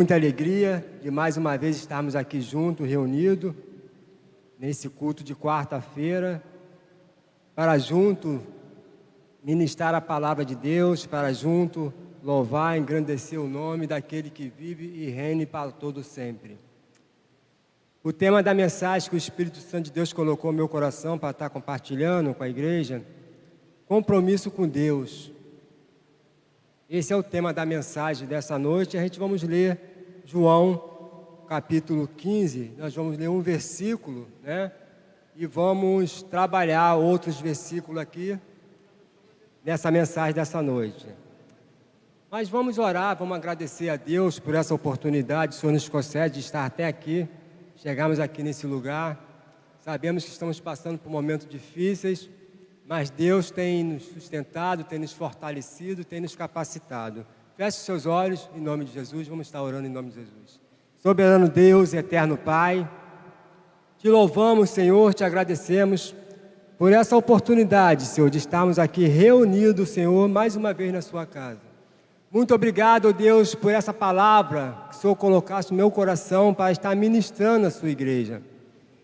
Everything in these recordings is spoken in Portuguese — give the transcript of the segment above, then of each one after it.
Muita alegria de mais uma vez estarmos aqui juntos, reunidos, nesse culto de quarta-feira, para junto ministrar a palavra de Deus, para junto louvar e engrandecer o nome daquele que vive e reina para todo sempre. O tema da mensagem que o Espírito Santo de Deus colocou no meu coração para estar compartilhando com a igreja, compromisso com Deus. Esse é o tema da mensagem dessa noite. A gente vamos ler João, capítulo 15. Nós vamos ler um versículo, né? E vamos trabalhar outros versículos aqui nessa mensagem dessa noite. Mas vamos orar, vamos agradecer a Deus por essa oportunidade. O Senhor nos concede de estar até aqui, chegarmos aqui nesse lugar. Sabemos que estamos passando por momentos difíceis, mas Deus tem nos sustentado, tem nos fortalecido, tem nos capacitado. Feche os seus olhos, em nome de Jesus, vamos estar orando em nome de Jesus. Soberano Deus, eterno Pai, te louvamos, Senhor, te agradecemos por essa oportunidade, Senhor, de estarmos aqui reunidos, Senhor, mais uma vez na sua casa. Muito obrigado, Deus, por essa palavra que o Senhor colocaste no meu coração para estar ministrando a sua igreja.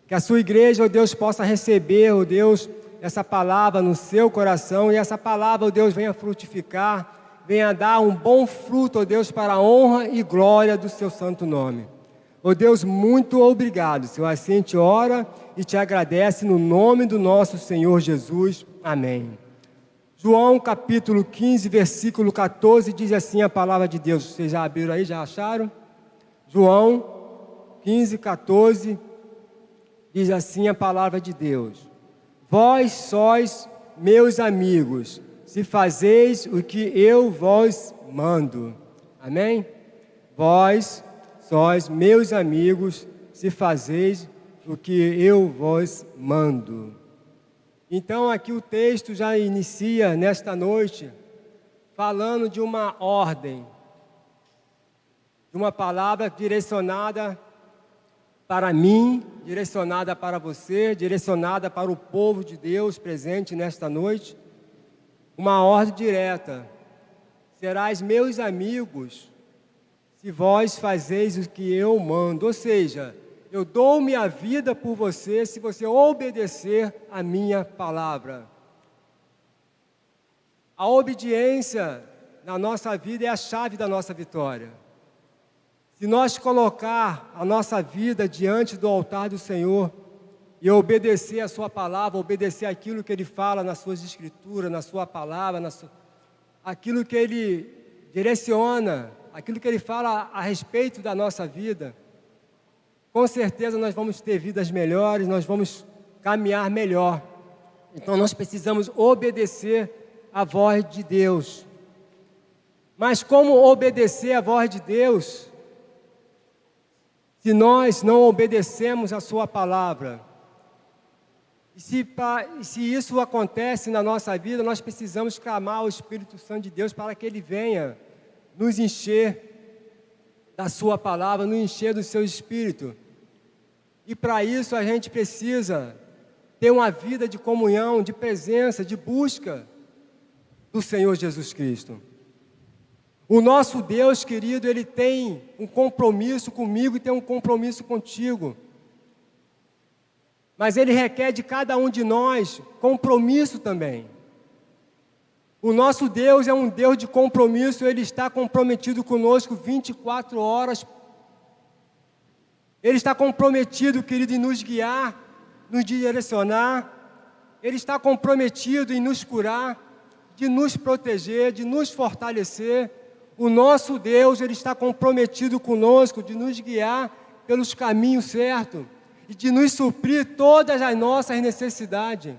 Que a sua igreja, ó Deus, possa receber, ó Deus, essa palavra no seu coração e essa palavra, ó Deus, venha frutificar, venha dar um bom fruto, ó Deus, para a honra e glória do seu santo nome. Ó Deus, muito obrigado, Senhor. Assim a gente ora e te agradece no nome do nosso Senhor Jesus. Amém. João capítulo 15, versículo 14, diz assim a palavra de Deus. Vocês já abriram aí, já acharam? João 15, 14, diz assim a palavra de Deus. Vós sois meus amigos, se fazeis o que eu vos mando. Amém? Vós sois meus amigos, se fazeis o que eu vos mando. Então aqui o texto já inicia nesta noite, falando de uma ordem, de uma palavra direcionada para mim, direcionada para você, direcionada para o povo de Deus presente nesta noite. Uma ordem direta: serás meus amigos, se vós fazeis o que eu mando. Ou seja, eu dou minha vida por você se você obedecer a minha palavra. A obediência na nossa vida é a chave da nossa vitória. Se nós colocar a nossa vida diante do altar do Senhor e obedecer a sua palavra, obedecer aquilo que Ele fala nas suas escrituras, na sua palavra, aquilo que Ele direciona, aquilo que Ele fala a respeito da nossa vida, com certeza nós vamos ter vidas melhores, nós vamos caminhar melhor. Então nós precisamos obedecer à voz de Deus. Mas como obedecer à voz de Deus se nós não obedecemos a sua palavra? E se isso acontece na nossa vida, nós precisamos clamar ao Espírito Santo de Deus para que Ele venha nos encher da sua palavra, nos encher do seu Espírito. E para isso a gente precisa ter uma vida de comunhão, de presença, de busca do Senhor Jesus Cristo. O nosso Deus, querido, Ele tem um compromisso comigo e tem um compromisso contigo. Mas Ele requer de cada um de nós compromisso também. O nosso Deus é um Deus de compromisso, Ele está comprometido conosco 24 horas. Ele está comprometido, querido, em nos guiar, nos direcionar. Ele está comprometido em nos curar, de nos proteger, de nos fortalecer. O nosso Deus, Ele está comprometido conosco, de nos guiar pelos caminhos certos e de nos suprir todas as nossas necessidades.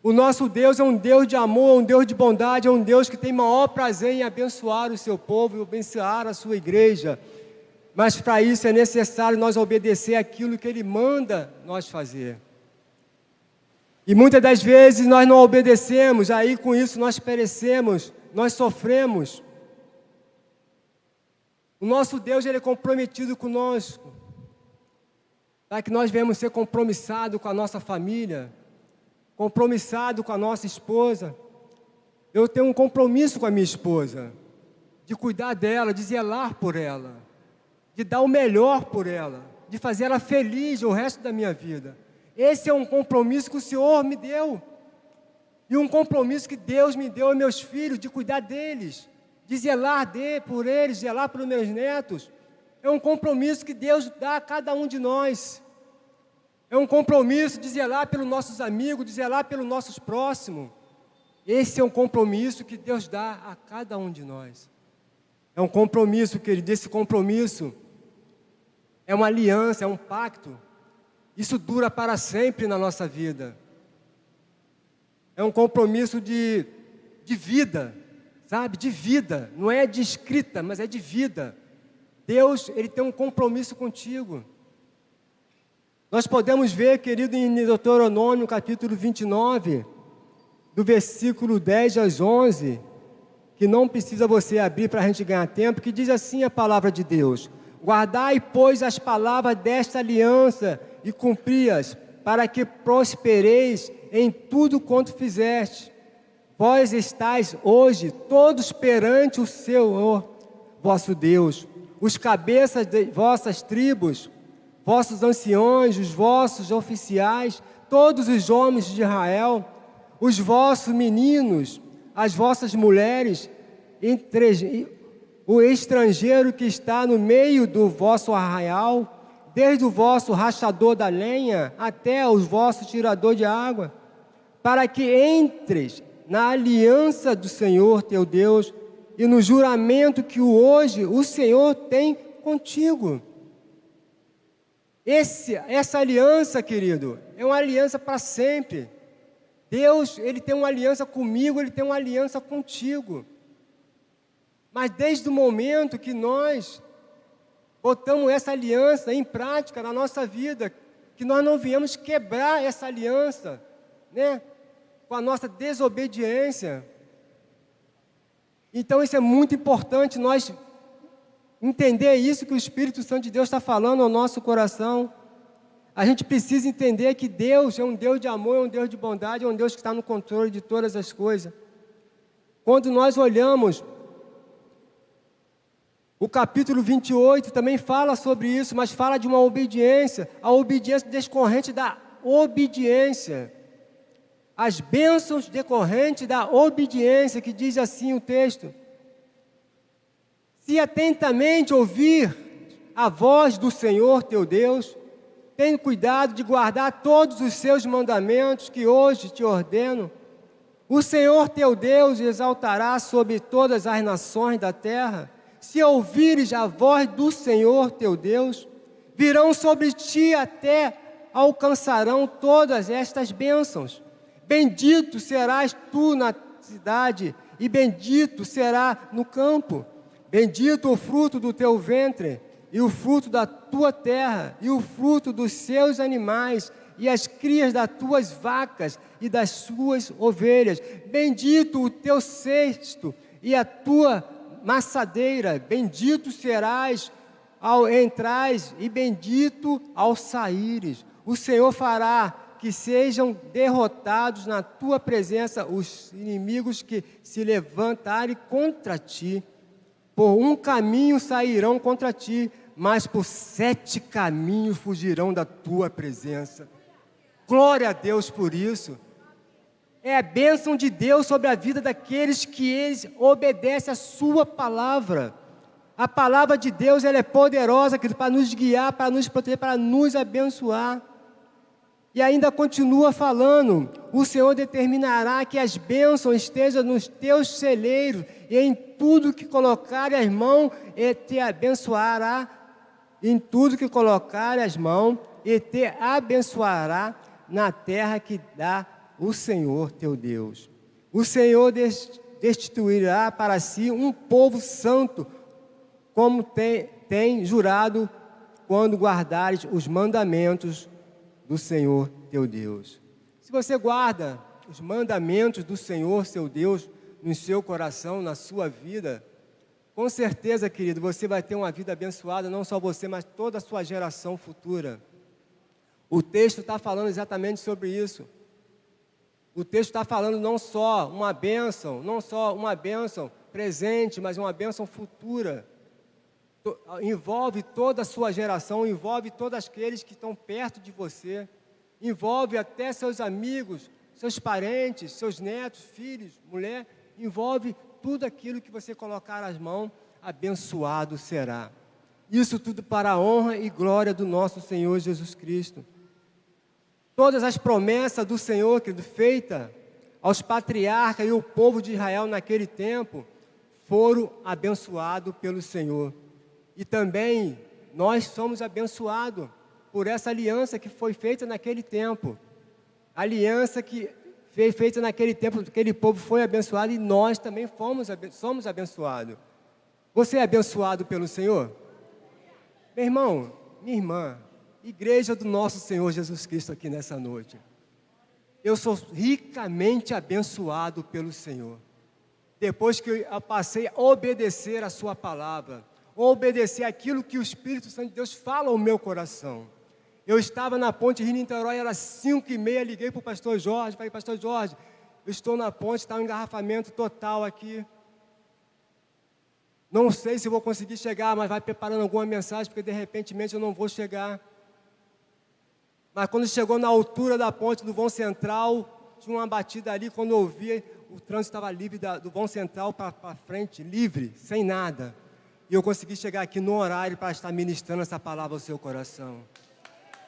O nosso Deus é um Deus de amor, um Deus de bondade, é um Deus que tem maior prazer em abençoar o seu povo e abençoar a sua igreja. Mas para isso é necessário nós obedecer aquilo que Ele manda nós fazer. E muitas das vezes nós não obedecemos, aí com isso nós perecemos, nós sofremos. O nosso Deus, Ele é comprometido conosco, para que nós venhamos ser compromissados com a nossa família, compromissados com a nossa esposa. Eu tenho um compromisso com a minha esposa, de cuidar dela, de zelar por ela. de dar o melhor por ela, de fazer ela feliz o resto da minha vida. Esse é um compromisso que o Senhor me deu. E um compromisso que Deus me deu aos meus filhos, de cuidar deles, de zelar por eles, zelar pelos meus netos. É um compromisso que Deus dá a cada um de nós. É um compromisso de zelar pelos nossos amigos, de zelar pelos nossos próximos. Esse é um compromisso que Deus dá a cada um de nós. É um compromisso, querido, esse compromisso é uma aliança, é um pacto. Isso dura para sempre na nossa vida. É um compromisso de vida, sabe? De vida. Não é de escrita, mas é de vida. Deus, Ele tem um compromisso contigo. Nós podemos ver, querido, em Deuteronômio, capítulo 29, do versículo 10 aos 11, que não precisa você abrir para a gente ganhar tempo, que diz assim a palavra de Deus: guardai, pois, as palavras desta aliança e cumpri-as, para que prospereis em tudo quanto fizeste. Vós estáis hoje todos perante o Senhor, vosso Deus, os cabeças de vossas tribos, vossos anciões, os vossos oficiais, todos os homens de Israel, os vossos meninos, as vossas mulheres, o estrangeiro que está no meio do vosso arraial, desde o vosso rachador da lenha até o vosso tirador de água, para que entres na aliança do Senhor teu Deus e no juramento que hoje o Senhor tem contigo. Essa aliança, querido, é uma aliança para sempre. Deus, Ele tem uma aliança comigo, Ele tem uma aliança contigo. Mas desde o momento que nós botamos essa aliança em prática na nossa vida, que nós não viemos quebrar essa aliança, né? Com a nossa desobediência. Então isso é muito importante, nós entender isso que o Espírito Santo de Deus está falando ao nosso coração. A gente precisa entender que Deus é um Deus de amor, é um Deus de bondade, é um Deus que está no controle de todas as coisas. Quando nós olhamos, o capítulo 28 também fala sobre isso, mas fala de uma obediência, a obediência decorrente da obediência. As bênçãos decorrentes da obediência, que diz assim o texto: se atentamente ouvir a voz do Senhor teu Deus, tem cuidado de guardar todos os seus mandamentos que hoje te ordeno, o Senhor teu Deus exaltará sobre todas as nações da terra. Se ouvires a voz do Senhor teu Deus, virão sobre ti até alcançarão todas estas bênçãos. Bendito serás tu na cidade, e bendito será no campo. Bendito o fruto do teu ventre, e o fruto da tua terra, e o fruto dos seus animais, e as crias das tuas vacas e das suas ovelhas. Bendito o teu cesto e a tua maçadeira. Bendito serás ao entrares, e bendito ao saíres. O Senhor fará que sejam derrotados na tua presença os inimigos que se levantarem contra ti. Por um caminho sairão contra ti, mas por 7 caminhos fugirão da tua presença. Glória a Deus por isso. É a bênção de Deus sobre a vida daqueles que eles obedecem a sua palavra. A palavra de Deus, ela é poderosa, querido, para nos guiar, para nos proteger, para nos abençoar. E ainda continua falando: o Senhor determinará que as bênçãos estejam nos teus celeiros, e em tudo que colocar as mãos, e te abençoará. Em tudo que colocar as mãos, e te abençoará na terra que dá o Senhor teu Deus. O Senhor destituirá para si um povo santo, como tem jurado, quando guardares os mandamentos do Senhor teu Deus. Se você guarda os mandamentos do Senhor seu Deus no seu coração, na sua vida, com certeza, querido, você vai ter uma vida abençoada, não só você, mas toda a sua geração futura. O texto está falando exatamente sobre isso. O texto está falando não só uma bênção presente, mas uma bênção futura. envolve toda a sua geração, envolve todos aqueles que estão perto de você, envolve até seus amigos, seus parentes, seus netos, filhos, mulher, envolve tudo aquilo que você colocar as mãos, abençoado será. Isso tudo para a honra e glória do nosso Senhor Jesus Cristo. Todas as promessas do Senhor, querido, feitas aos patriarcas e ao povo de Israel naquele tempo, foram abençoados pelo Senhor. E também nós somos abençoados por essa aliança que foi feita naquele tempo. A aliança que foi feita naquele tempo, aquele povo foi abençoado e nós também somos abençoados. Você é abençoado pelo Senhor? Meu irmão, minha irmã, igreja do nosso Senhor Jesus Cristo aqui nessa noite. Eu sou ricamente abençoado pelo Senhor. Depois que eu passei a obedecer a sua palavra, obedecer aquilo que o Espírito Santo de Deus fala ao meu coração. Eu estava na ponte Rio-Niterói, era 5h30, liguei para o pastor Jorge, falei, pastor Jorge, eu estou na ponte, está um engarrafamento total aqui. Não sei se vou conseguir chegar, mas vai preparando alguma mensagem, porque de repente eu não vou chegar. Mas quando chegou na altura da ponte do vão central, tinha uma batida ali, quando eu vi, o trânsito estava livre do vão central para frente, livre, sem nada. E eu consegui chegar aqui no horário para estar ministrando essa palavra ao seu coração.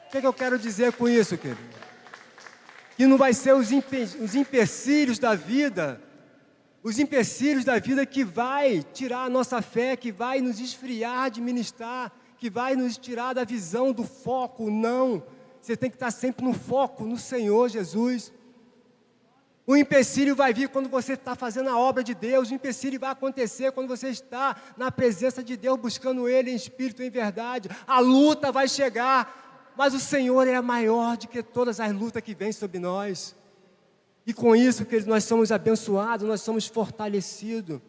O que eu quero dizer com isso, querido? Que não vai ser os empecilhos da vida, que vai tirar a nossa fé, que vai nos esfriar de ministrar, que vai nos tirar da visão, do foco, não. Você tem que estar sempre no foco, no Senhor Jesus. O empecilho vai vir quando você está fazendo a obra de Deus. O empecilho vai acontecer quando você está na presença de Deus, buscando Ele em espírito e em verdade. A luta vai chegar, mas o Senhor é maior do que todas as lutas que vêm sobre nós. E com isso, queridos, nós somos abençoados, nós somos fortalecidos.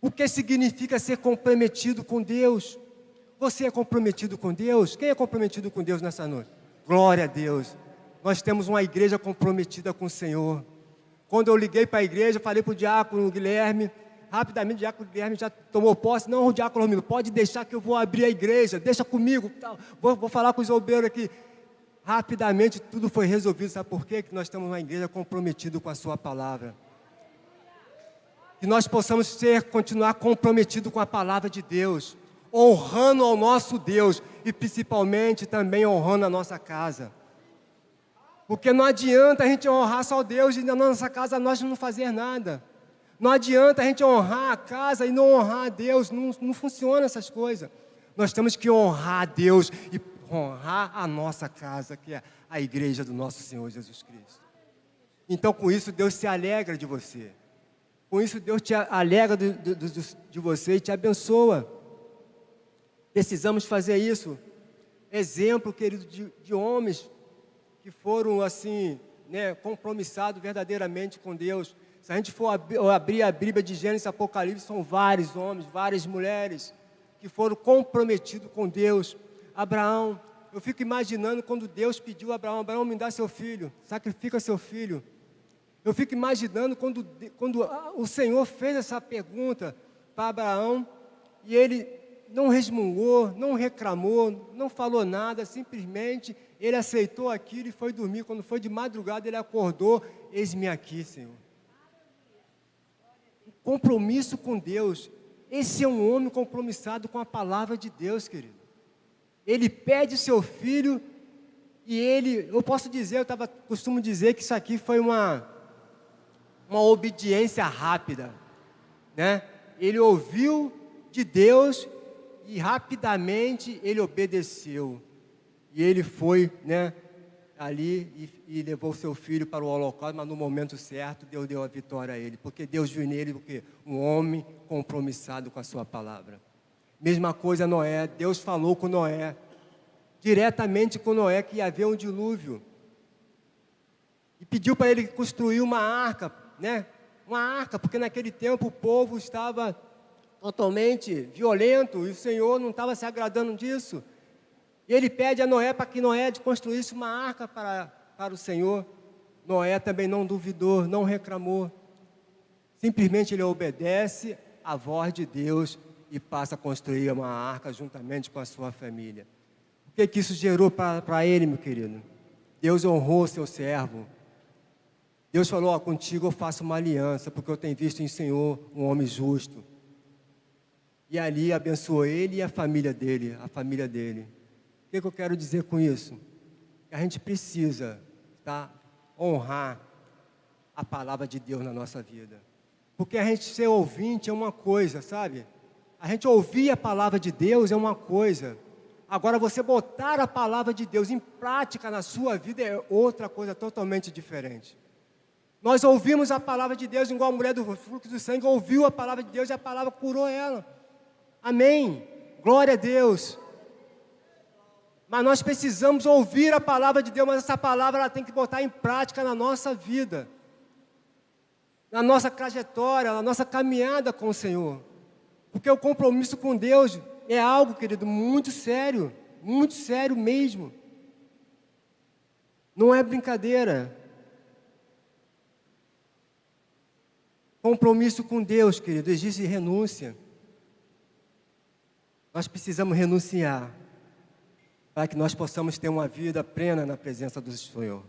O que significa ser comprometido com Deus? Você é comprometido com Deus? Quem é comprometido com Deus nessa noite? Glória a Deus. Nós temos uma igreja comprometida com o Senhor. Quando eu liguei para a igreja, falei para o diácono Guilherme, rapidamente o diácono Guilherme já tomou posse. Não, o diácono Romildo, pode deixar que eu vou abrir a igreja, deixa comigo. Vou falar com os obreiros aqui. Rapidamente tudo foi resolvido. Sabe por quê? Que nós temos uma igreja comprometida com a sua palavra. Que nós possamos continuar comprometidos com a palavra de Deus, honrando ao nosso Deus e principalmente também honrando a nossa casa. Porque não adianta a gente honrar só Deus e na nossa casa nós não fazer nada. Não adianta a gente honrar a casa e não honrar a Deus, não funciona essas coisas. Nós temos que honrar a Deus e honrar a nossa casa, que é a igreja do nosso Senhor Jesus Cristo. Então com isso Deus se alegra de você. Com isso Deus te alegra de você e te abençoa. Precisamos fazer isso. Exemplo, querido, de homens que foram assim, compromissados verdadeiramente com Deus. Se a gente for abrir a Bíblia de Gênesis e Apocalipse, são vários homens, várias mulheres que foram comprometidos com Deus. Abraão, eu fico imaginando quando Deus pediu a Abraão, Abraão, me dá seu filho, sacrifica seu filho. Eu fico imaginando quando o Senhor fez essa pergunta para Abraão e ele não resmungou, não reclamou, não falou nada, simplesmente ele aceitou aquilo e foi dormir. Quando foi de madrugada, ele acordou, eis-me aqui, Senhor. Compromisso com Deus. Esse é um homem compromissado com a palavra de Deus, querido. Ele pede seu filho e eu posso dizer, costumo dizer que isso aqui foi uma obediência rápida, né? Ele ouviu de Deus e rapidamente ele obedeceu. E ele foi, ali e levou seu filho para o holocausto, mas no momento certo Deus deu a vitória a ele, porque Deus viu nele um homem compromissado com a sua palavra. Mesma coisa Noé, Deus falou com Noé, diretamente com Noé, que ia haver um dilúvio. E pediu para ele construir uma arca, uma arca, porque naquele tempo o povo estava totalmente violento e o Senhor não estava se agradando disso. E ele pede a Noé para que Noé construísse uma arca para o Senhor. Noé também não duvidou, não reclamou. Simplesmente ele obedece à voz de Deus e passa a construir uma arca juntamente com a sua família. O que isso gerou para ele, meu querido? Deus honrou seu servo. Deus falou, contigo eu faço uma aliança, porque eu tenho visto em Senhor um homem justo. E ali abençoou ele e a família dele, O que eu quero dizer com isso? Que a gente precisa, honrar a palavra de Deus na nossa vida. Porque a gente ser ouvinte é uma coisa, sabe? A gente ouvir a palavra de Deus é uma coisa. Agora, você botar a palavra de Deus em prática na sua vida é outra coisa totalmente diferente. Nós ouvimos a palavra de Deus, igual a mulher do fluxo do sangue ouviu a palavra de Deus e a palavra curou ela. Amém. Glória a Deus. Mas nós precisamos ouvir a palavra de Deus, mas essa palavra ela tem que botar em prática na nossa vida, na nossa trajetória, na nossa caminhada com o Senhor. Porque o compromisso com Deus é algo, querido, muito sério mesmo. Não é brincadeira. Compromisso com Deus, querido, exige renúncia. Nós precisamos renunciar para que nós possamos ter uma vida plena na presença do Senhor.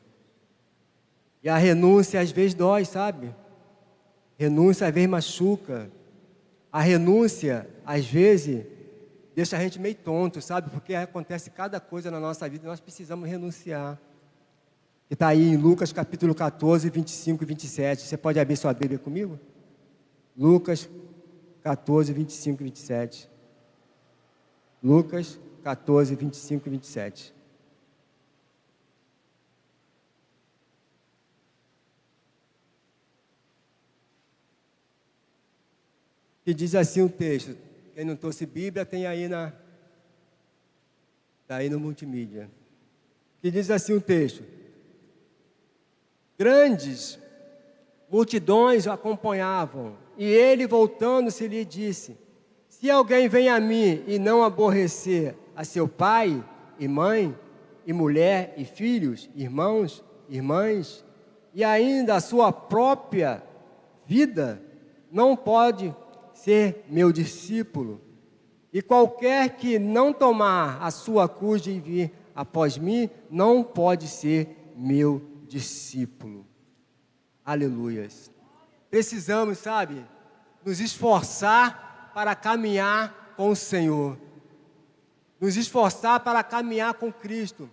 E a renúncia às vezes dói, sabe? Renúncia às vezes machuca. A renúncia, às vezes, deixa a gente meio tonto, sabe? Porque acontece cada coisa na nossa vida e nós precisamos renunciar. Que está aí em Lucas capítulo 14, 25 e 27. Você pode abrir sua Bíblia comigo? Lucas 14, 25 e 27. Lucas 14, 25 e 27. Que diz assim o texto. Quem não trouxe Bíblia, tem aí tá aí no multimídia. Que diz assim o texto. Grandes multidões o acompanhavam, e ele, voltando-se, lhe disse: se alguém vem a mim e não aborrecer a seu pai e mãe, e mulher e filhos, irmãos, irmãs, e ainda a sua própria vida, não pode ser meu discípulo. E qualquer que não tomar a sua cruz e vir após mim, não pode ser meu discípulo. Aleluias. Precisamos, sabe, nos esforçar para caminhar com o Senhor. Nos esforçar para caminhar com Cristo.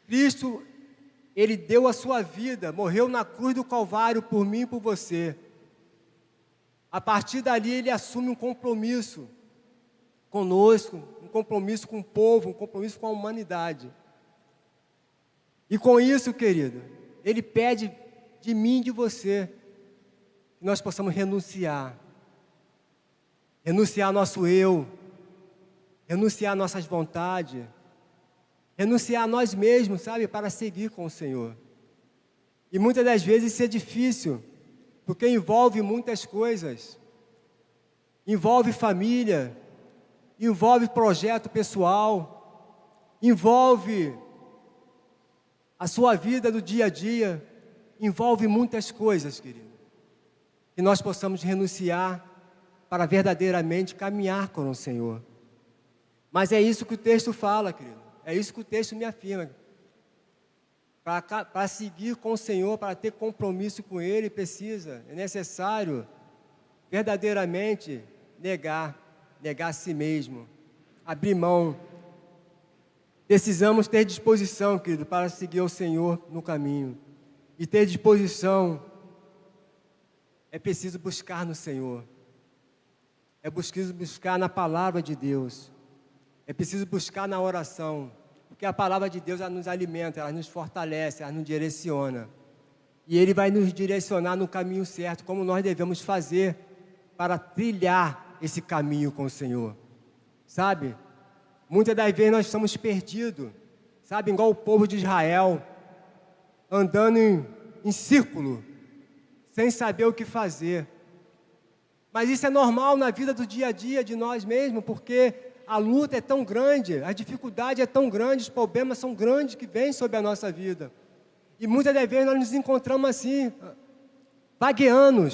Cristo, Ele deu a sua vida, morreu na cruz do Calvário por mim e por você. A partir dali, Ele assume um compromisso conosco, um compromisso com o povo, um compromisso com a humanidade. E com isso, querido, Ele pede de mim e de você que nós possamos renunciar. Renunciar nosso eu, renunciar nossas vontades, renunciar a nós mesmos, sabe, para seguir com o Senhor. E muitas das vezes isso é difícil, porque envolve muitas coisas. Envolve família, envolve projeto pessoal, envolve a sua vida do dia a dia, envolve muitas coisas, querido. Que nós possamos renunciar para verdadeiramente caminhar com o Senhor. Mas é isso que o texto fala, querido. É isso que o texto me afirma. Para seguir com o Senhor, para ter compromisso com Ele, é necessário verdadeiramente negar a si mesmo, abrir mão. Precisamos ter disposição, querido, para seguir o Senhor no caminho. E ter disposição é preciso buscar no Senhor. É preciso buscar na palavra de Deus. É preciso buscar na oração. Porque a palavra de Deus, ela nos alimenta, ela nos fortalece, ela nos direciona. E Ele vai nos direcionar no caminho certo, como nós devemos fazer para trilhar esse caminho com o Senhor. Sabe? Muitas das vezes nós estamos perdidos, sabe? Igual o povo de Israel, andando em círculo, sem saber o que fazer. Mas isso é normal na vida do dia a dia de nós mesmos, porque a luta é tão grande, a dificuldade é tão grande, os problemas são grandes que vêm sobre a nossa vida. E muitas das vezes nós nos encontramos assim, vagueando,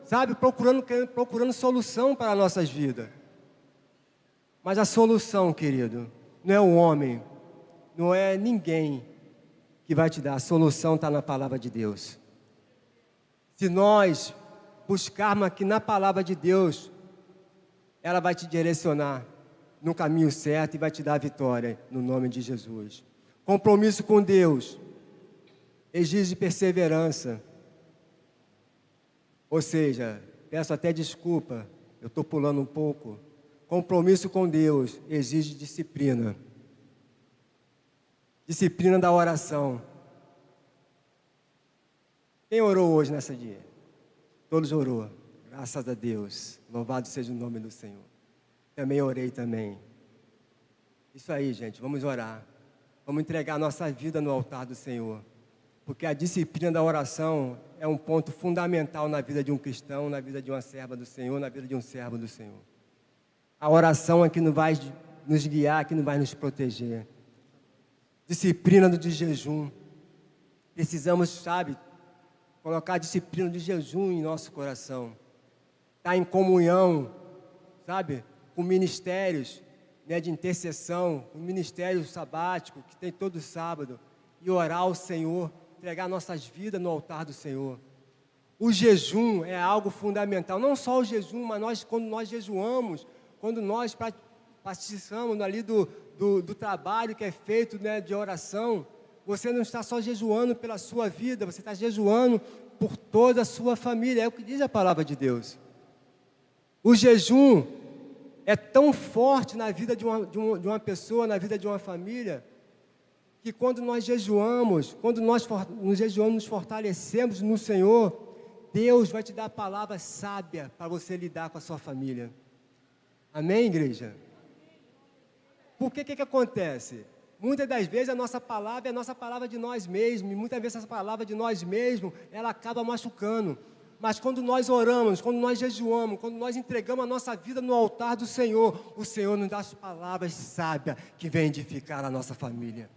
sabe? Procurando solução para as nossas vidas. Mas a solução, querido, não é o homem, não é ninguém que vai te dar. A solução está na palavra de Deus. Se nós buscarmos aqui na palavra de Deus, ela vai te direcionar no caminho certo e vai te dar a vitória, no nome de Jesus. Compromisso com Deus exige perseverança. Ou seja, peço até desculpa, eu estou pulando um pouco. Compromisso com Deus exige disciplina. Disciplina da oração. Quem orou hoje nessa dia? Todos orou. Graças a Deus. Louvado seja o nome do Senhor. Também orei também. Isso aí, gente. Vamos orar. Vamos entregar a nossa vida no altar do Senhor. Porque a disciplina da oração é um ponto fundamental na vida de um cristão, na vida de uma serva do Senhor, na vida de um servo do Senhor. A oração é que não vai nos guiar, que não vai nos proteger. Disciplina de jejum. Precisamos, sabe, colocar a disciplina de jejum em nosso coração. Estar em comunhão, sabe, com ministérios, né, de intercessão, com ministério sabático, que tem todo sábado, e orar ao Senhor, entregar nossas vidas no altar do Senhor. O jejum é algo fundamental, não só o jejum, mas quando nós jejuamos, quando nós participamos ali do trabalho que é feito, né, de oração, você não está só jejuando pela sua vida, você está jejuando por toda a sua família, é o que diz a palavra de Deus. O jejum é tão forte na vida de uma pessoa, na vida de uma família, que quando nós jejuamos, nos fortalecemos no Senhor, Deus vai te dar a palavra sábia para você lidar com a sua família. Amém, igreja? Porque o que acontece? Muitas das vezes a nossa palavra é a nossa palavra de nós mesmos, e muitas vezes essa palavra de nós mesmos, ela acaba machucando. Mas quando nós oramos, quando nós jejuamos, quando nós entregamos a nossa vida no altar do Senhor, o Senhor nos dá as palavras sábias que vêm edificar a nossa família.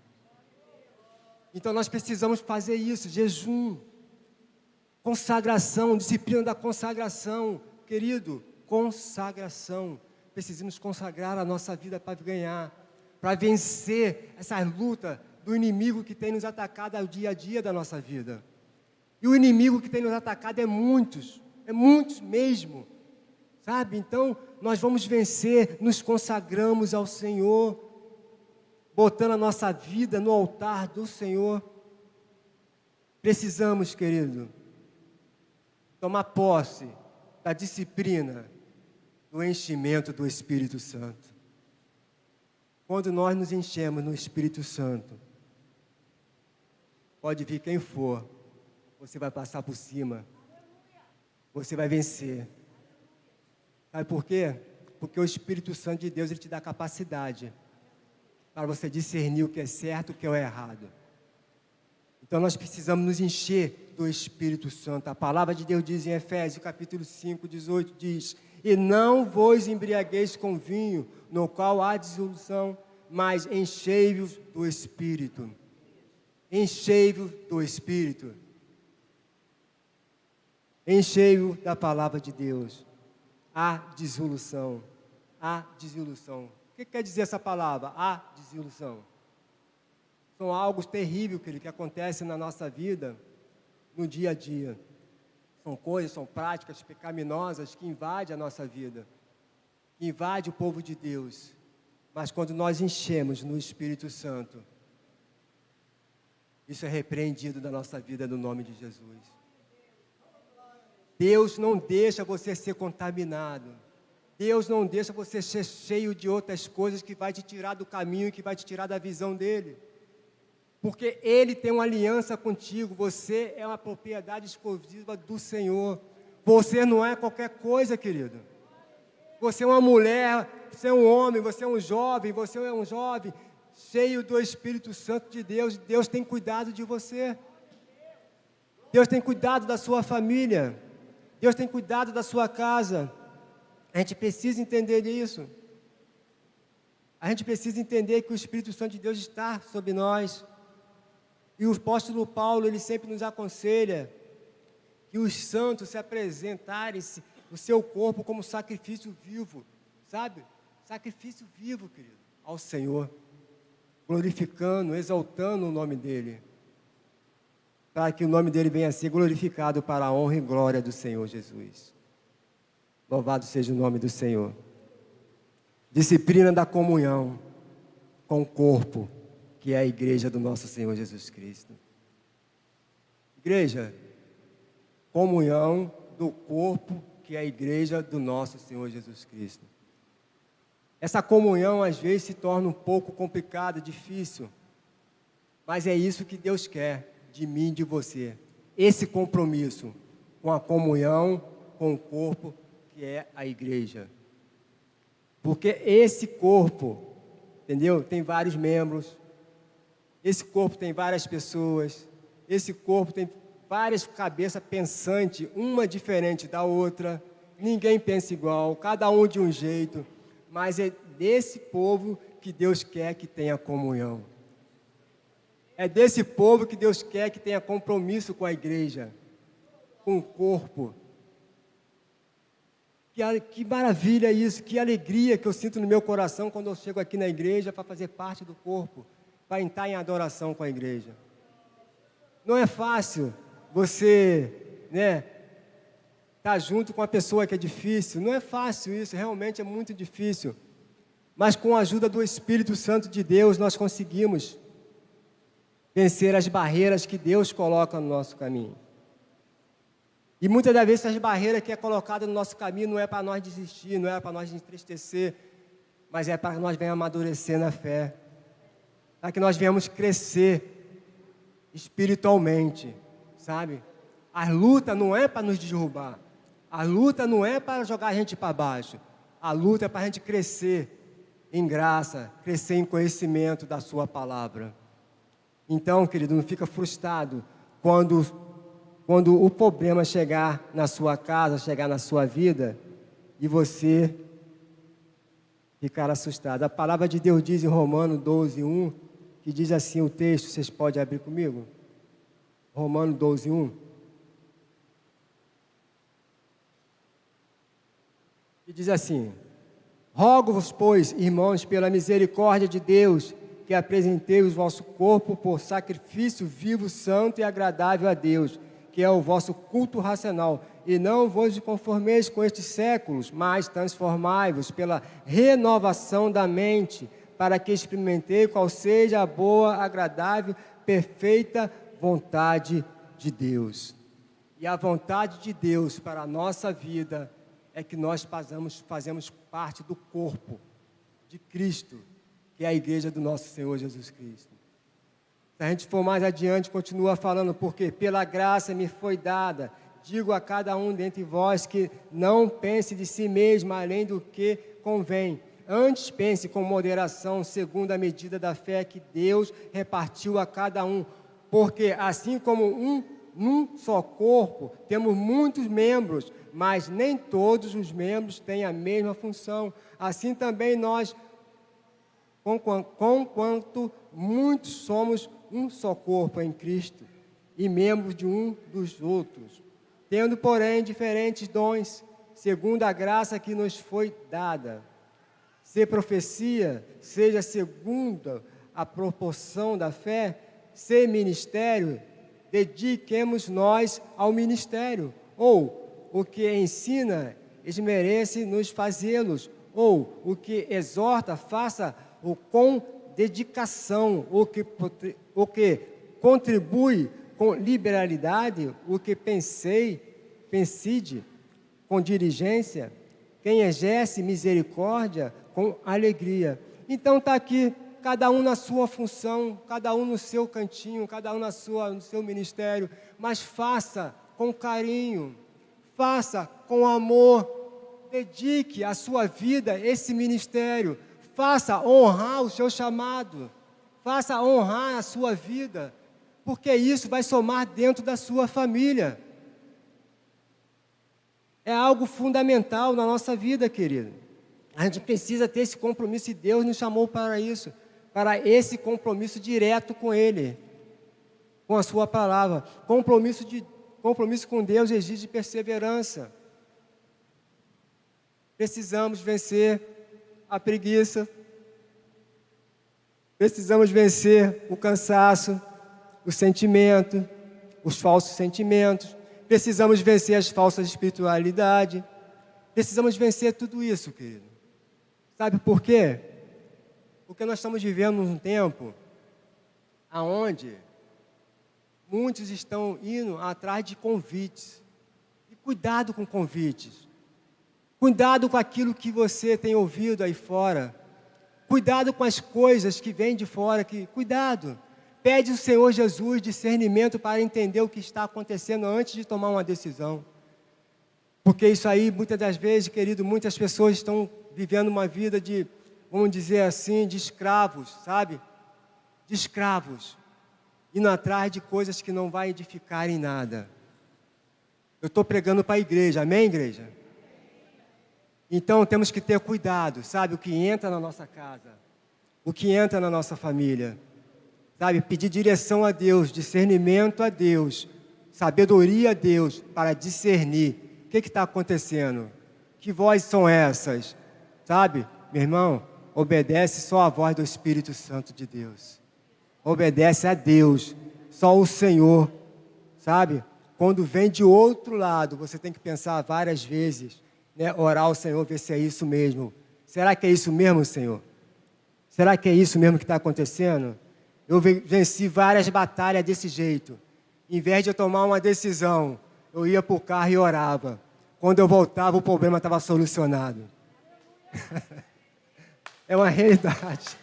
Então nós precisamos fazer isso, jejum, consagração, disciplina da consagração, querido, consagração. Precisamos consagrar a nossa vida para ganhar, para vencer essa luta do inimigo que tem nos atacado ao dia a dia da nossa vida. E o inimigo que tem nos atacado é muitos mesmo, sabe? Então, nós vamos vencer, nos consagramos ao Senhor, botando a nossa vida no altar do Senhor. Precisamos, querido, tomar posse da disciplina, do enchimento do Espírito Santo. Quando nós nos enchemos no Espírito Santo, pode vir quem for, você vai passar por cima, você vai vencer. Sabe por quê? Porque o Espírito Santo de Deus, ele te dá capacidade para você discernir o que é certo e o que é errado. Então nós precisamos nos encher do Espírito Santo. A palavra de Deus diz em Efésios capítulo 5, 18, diz: e não vos embriagueis com vinho, no qual há dissolução, mas enchei-vos do Espírito. Enchei-vos do Espírito. Enchei-vos da palavra de Deus. Há dissolução. Há dissolução. O que quer dizer essa palavra? Há desilusão. São algo terrível que acontece na nossa vida, no dia a dia. São coisas, são práticas pecaminosas que invadem a nossa vida, que invadem o povo de Deus. Mas quando nós enchemos no Espírito Santo, isso é repreendido da nossa vida no nome de Jesus. Deus não deixa você ser contaminado. Deus não deixa você ser cheio de outras coisas que vai te tirar do caminho, que vai te tirar da visão dEle. Porque Ele tem uma aliança contigo, você é uma propriedade exclusiva do Senhor. Você não é qualquer coisa, querido. Você é uma mulher, você é um homem, você é um jovem, cheio do Espírito Santo de Deus. Deus tem cuidado de você. Deus tem cuidado da sua família. Deus tem cuidado da sua casa. A gente precisa entender isso. A gente precisa entender que o Espírito Santo de Deus está sobre nós. E o apóstolo Paulo, ele sempre nos aconselha que os santos se apresentarem o seu corpo como sacrifício vivo, sabe? sacrifício vivo, querido, ao Senhor, glorificando, exaltando o nome dEle, para que o nome dEle venha a ser glorificado para a honra e glória do Senhor Jesus. Louvado seja o nome do Senhor. Disciplina da comunhão com o corpo, que é a igreja do nosso Senhor Jesus Cristo. Igreja, comunhão do corpo, que é a igreja do nosso Senhor Jesus Cristo. Essa comunhão às vezes se torna um pouco complicada, difícil, mas é isso que Deus quer de mim e de você. Esse compromisso com a comunhão com o corpo, que é a igreja. Porque esse corpo, entendeu? Tem vários membros, esse corpo tem várias pessoas, esse corpo tem várias cabeças pensantes, uma diferente da outra, ninguém pensa igual, cada um de um jeito, mas é desse povo que Deus quer que tenha comunhão. É desse povo que Deus quer que tenha compromisso com a igreja, com o corpo. Que maravilha isso, que alegria que eu sinto no meu coração quando eu chego aqui na igreja para fazer parte do corpo, para entrar em adoração com a igreja. Não é fácil você, estar junto com uma pessoa que é difícil, não é fácil isso, realmente é muito difícil. Mas com a ajuda do Espírito Santo de Deus, nós conseguimos vencer as barreiras que Deus coloca no nosso caminho. E muitas das vezes essas barreiras que é colocada no nosso caminho não é para nós desistir, não é para nós entristecer, mas é para que nós venhamos amadurecer na fé, para que nós venhamos crescer espiritualmente, sabe? A luta não é para nos derrubar, a luta não é para jogar a gente para baixo, a luta é para a gente crescer em graça, crescer em conhecimento da sua palavra. Então, querido, não fica frustrado quando o problema chegar na sua casa, chegar na sua vida, e você ficar assustado. A palavra de Deus diz em Romanos 12:1, que diz assim o texto, vocês podem abrir comigo? Romanos 12:1. E diz assim: rogo-vos, pois, irmãos, pela misericórdia de Deus, que apresenteis o vosso corpo por sacrifício vivo, santo e agradável a Deus, que é o vosso culto racional, e não vos conformeis com estes séculos, mas transformai-vos pela renovação da mente, para que experimentei qual seja a boa, agradável, perfeita vontade de Deus. E a vontade de Deus para a nossa vida é que nós fazemos parte do corpo de Cristo, que é a igreja do nosso Senhor Jesus Cristo. Se a gente for mais adiante, continua falando, porque pela graça me foi dada, digo a cada um dentre vós que não pense de si mesmo além do que convém. Antes pense com moderação, segundo a medida da fé que Deus repartiu a cada um. Porque assim como num só corpo, temos muitos membros, mas nem todos os membros têm a mesma função. Assim também nós, conquanto muitos somos um só corpo em Cristo, e membros de um dos outros, tendo, porém, diferentes dons, segundo a graça que nos foi dada. Se profecia, seja segundo a proporção da fé, se ministério, dediquemos nós ao ministério, ou o que ensina, esmerece nos fazê-los, ou o que exorta, faça-o com dedicação, o que contribui com liberalidade, o que penside com diligência, quem exerce misericórdia com alegria. Então está aqui, cada um na sua função, cada um no seu cantinho, cada um no seu ministério, mas faça com carinho, faça com amor, dedique a sua vida a esse ministério, faça honrar o seu chamado, faça honrar a sua vida, porque isso vai somar dentro da sua família. É algo fundamental na nossa vida, querido. A gente precisa ter esse compromisso e Deus nos chamou para isso, para esse compromisso direto com Ele, com a sua palavra. Compromisso com Deus exige perseverança. Precisamos vencer a preguiça. Precisamos vencer o cansaço, o sentimento, os falsos sentimentos. Precisamos vencer as falsas espiritualidades. Precisamos vencer tudo isso, querido. Sabe por quê? Porque nós estamos vivendo um tempo onde muitos estão indo atrás de convites. E cuidado com convites. Cuidado com aquilo que você tem ouvido aí fora. Cuidado com as coisas que vêm de fora. Cuidado. Pede ao Senhor Jesus discernimento para entender o que está acontecendo antes de tomar uma decisão. Porque isso aí, muitas das vezes, querido, muitas pessoas estão vivendo uma vida de, vamos dizer assim, de escravos, sabe? De escravos. Indo atrás de coisas que não vai edificar em nada. Eu estou pregando para a igreja, amém, igreja? Então, temos que ter cuidado, sabe? O que entra na nossa casa, o que entra na nossa família, sabe? Pedir direção a Deus, discernimento a Deus, sabedoria a Deus para discernir o que está acontecendo. Que vozes são essas? Sabe, meu irmão, obedece só a voz do Espírito Santo de Deus. Obedece a Deus, só o Senhor, sabe? Quando vem de outro lado, você tem que pensar várias vezes, né? Orar ao Senhor, ver se é isso mesmo. Será que é isso mesmo, Senhor? Será que é isso mesmo que está acontecendo? Eu venci várias batalhas desse jeito. Em vez de eu tomar uma decisão, eu ia para o carro e orava. Quando eu voltava, o problema estava solucionado. É uma realidade.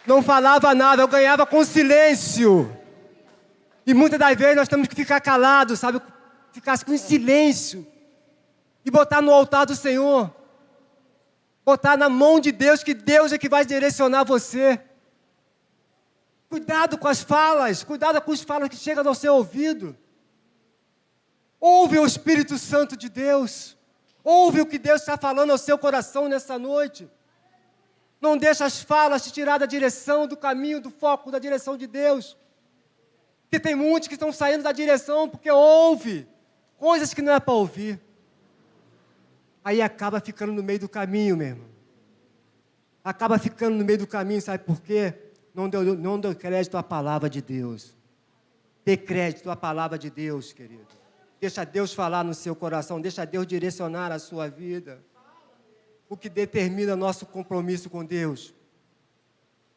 Não falava nada, eu ganhava com silêncio. E muitas das vezes nós temos que ficar calados, sabe? Ficar com silêncio. E botar no altar do Senhor. Botar na mão de Deus, que Deus é que vai direcionar você. Cuidado com as falas, cuidado com as falas que chegam ao seu ouvido. Ouve o Espírito Santo de Deus. Ouve o que Deus está falando ao seu coração nessa noite. Não deixa as falas te tirar da direção, do caminho, do foco, da direção de Deus. Porque tem muitos que estão saindo da direção porque ouve coisas que não é para ouvir. Aí acaba ficando no meio do caminho, meu irmão. Acaba ficando no meio do caminho, sabe por quê? Não deu crédito à palavra de Deus. Dê crédito à palavra de Deus, querido. Deixa Deus falar no seu coração, deixa Deus direcionar a sua vida. O que determina nosso compromisso com Deus?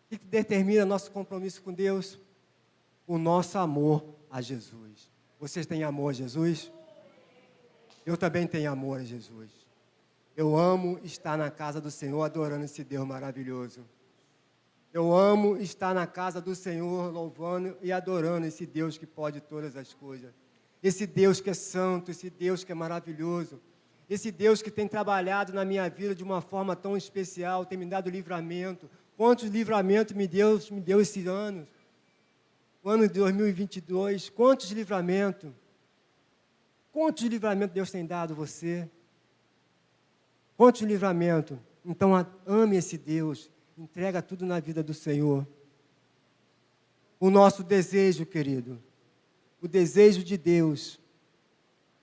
O que determina nosso compromisso com Deus? O nosso amor a Jesus. Vocês têm amor a Jesus? Eu também tenho amor a Jesus. Eu amo estar na casa do Senhor adorando esse Deus maravilhoso. Eu amo estar na casa do Senhor louvando e adorando esse Deus que pode todas as coisas. Esse Deus que é santo, esse Deus que é maravilhoso. Esse Deus que tem trabalhado na minha vida de uma forma tão especial, tem me dado livramento. Quantos livramentos me deu esse ano? O ano de 2022, quantos livramentos? Quantos livramentos Deus tem dado a você? Quantos livramentos? Então, ame esse Deus, entrega tudo na vida do Senhor. O nosso desejo, querido, o desejo de Deus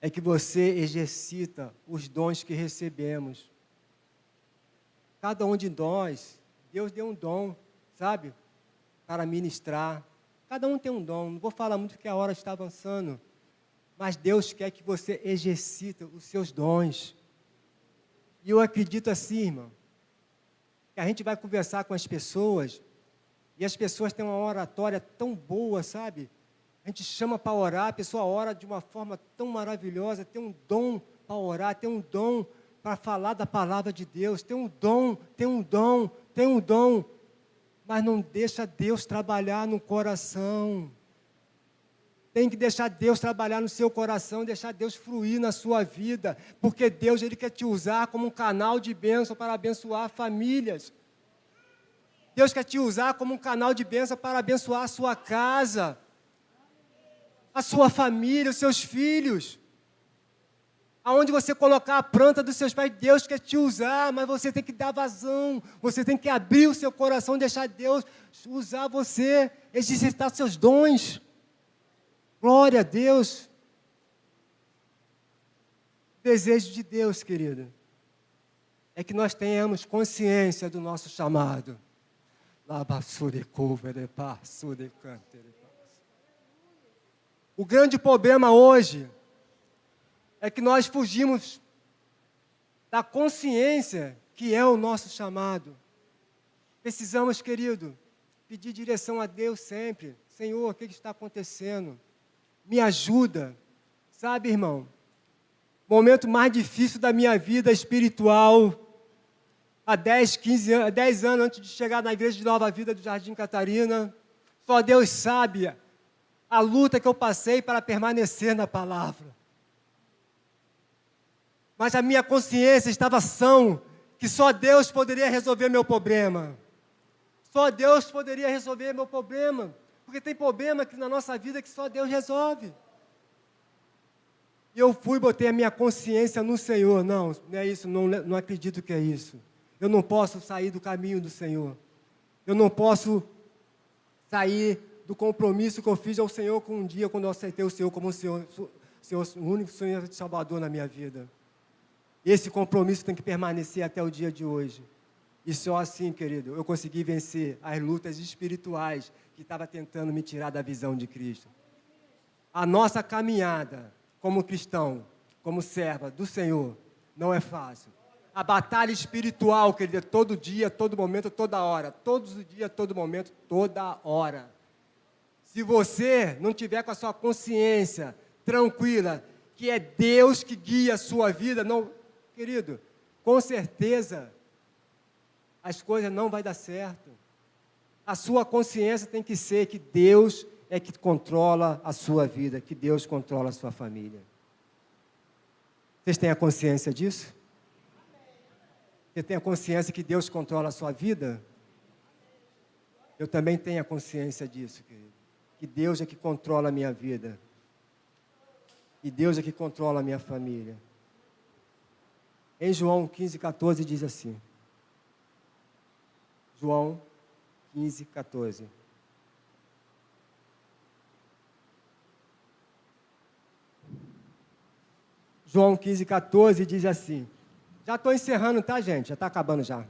é que você exercita os dons que recebemos. Cada um de nós, Deus deu um dom, sabe? Para ministrar. Cada um tem um dom. Não vou falar muito porque a hora está avançando. Mas Deus quer que você exercite os seus dons. E eu acredito assim, irmão, que a gente vai conversar com as pessoas e as pessoas têm uma oratória tão boa, sabe? A gente chama para orar, a pessoa ora de uma forma tão maravilhosa, tem um dom para orar, tem um dom para falar da palavra de Deus, tem um dom, mas não deixa Deus trabalhar no coração. Tem que deixar Deus trabalhar no seu coração, deixar Deus fluir na sua vida, porque Deus, Ele quer te usar como um canal de bênção para abençoar famílias. Deus quer te usar como um canal de bênção para abençoar a sua casa, a sua família, os seus filhos. Aonde você colocar a planta dos seus pais, Deus quer te usar, mas você tem que dar vazão, você tem que abrir o seu coração, deixar Deus usar você, exercitar seus dons. Glória a Deus. Desejo de Deus, querido, é que nós tenhamos consciência do nosso chamado. O grande problema hoje é que nós fugimos da consciência que é o nosso chamado. Precisamos, querido, pedir direção a Deus sempre. Senhor, o que está acontecendo? Me ajuda. Sabe, irmão, o momento mais difícil da minha vida espiritual, há 10 anos antes de chegar na igreja de Nova Vida do Jardim Catarina, só Deus sabe a luta que eu passei para permanecer na palavra. Mas a minha consciência estava sã, que só Deus poderia resolver meu problema. Só Deus poderia resolver meu problema, porque tem problema aqui na nossa vida que só Deus resolve. E eu fui e botei a minha consciência no Senhor. Não é isso, não acredito que é isso. Eu não posso sair do caminho do Senhor. Eu não posso sair do compromisso que eu fiz ao Senhor com um dia, quando eu aceitei o Senhor como o único Senhor de Salvador na minha vida. Esse compromisso tem que permanecer até o dia de hoje. E só assim, querido, eu consegui vencer as lutas espirituais que estavam tentando me tirar da visão de Cristo. A nossa caminhada como cristão, como serva do Senhor, não é fácil. A batalha espiritual, querido, todo dia, todo momento, toda hora. Todos os dias, todo momento, toda hora. Se você não tiver com a sua consciência tranquila, que é Deus que guia a sua vida, não, querido, com certeza as coisas não vão dar certo. A sua consciência tem que ser que Deus é que controla a sua vida, que Deus controla a sua família. Vocês têm a consciência disso? Você tem a consciência que Deus controla a sua vida? Eu também tenho a consciência disso, querido. Que Deus é que controla a minha vida. E Deus é que controla a minha família. Em João 15,14 diz assim. João 15,14. João 15,14 diz assim. Já estou encerrando, tá, gente? Já está acabando já.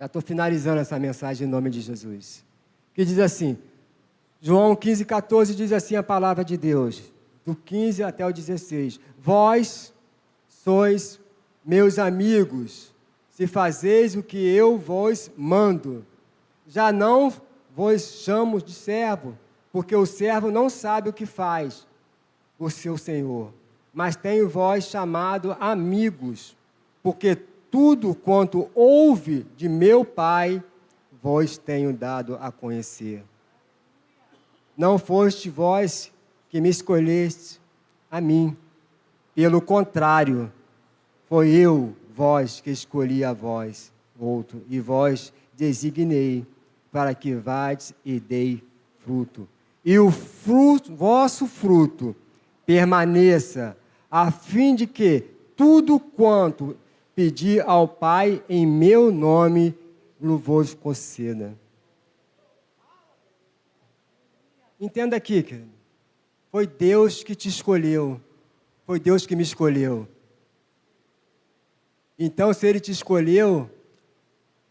Já estou finalizando essa mensagem em nome de Jesus. Que diz assim, João 15,14 diz assim a palavra de Deus, do 15 até o 16. Vós sois meus amigos, se fazeis o que eu vos mando. Já não vos chamo de servo, porque o servo não sabe o que faz o seu senhor. Mas tenho vós chamado amigos, porque tudo quanto ouve de meu Pai, vos tenho dado a conhecer. Não foste vós que me escolheste a mim. Pelo contrário, foi eu, vós, que escolhi a vós, outro, e vós designei, para que vades e dei fruto. E o fruto, vosso fruto, permaneça, a fim de que tudo quanto pedir ao Pai em meu nome, vos conceda. Entenda aqui, querido. Foi Deus que te escolheu. Foi Deus que me escolheu. Então, se Ele te escolheu,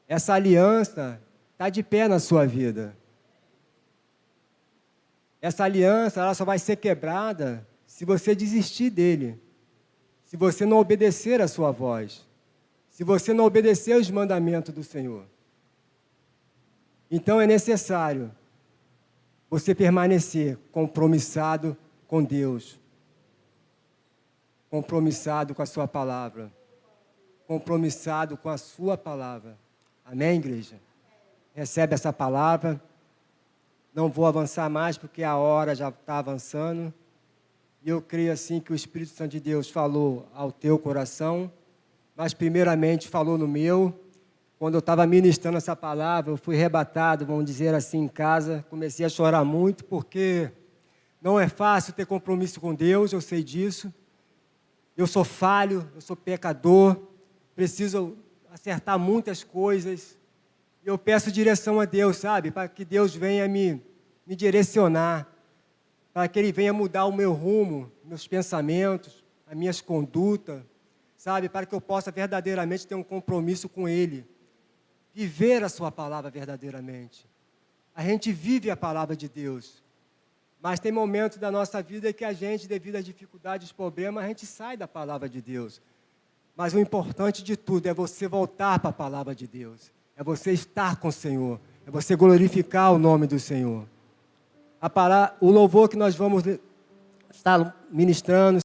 essa aliança está de pé na sua vida. Essa aliança, ela só vai ser quebrada se você desistir dele. Se você não obedecer a sua voz. Se você não obedecer os mandamentos do Senhor. Então, é necessário você permanecer compromissado com Deus, compromissado com a sua palavra, compromissado com a sua palavra. Amém, igreja? Recebe essa palavra. Não vou avançar mais porque a hora já está avançando. E eu creio assim que o Espírito Santo de Deus falou ao teu coração, mas primeiramente falou no meu. Quando eu estava ministrando essa palavra, eu fui arrebatado, vamos dizer assim, em casa. Comecei a chorar muito, porque não é fácil ter compromisso com Deus, eu sei disso. Eu sou falho, eu sou pecador, preciso acertar muitas coisas. Eu peço direção a Deus, sabe? Para que Deus venha me direcionar, para que Ele venha mudar o meu rumo, meus pensamentos, as minhas condutas. sabe, para que eu possa verdadeiramente ter um compromisso com Ele, viver a sua palavra verdadeiramente. A gente vive a palavra de Deus, mas tem momentos da nossa vida que a gente, devido às dificuldades, problemas, a gente sai da palavra de Deus. Mas o importante de tudo é você voltar para a palavra de Deus, é você estar com o Senhor, é você glorificar o nome do Senhor. O louvor que nós vamos estar ministrando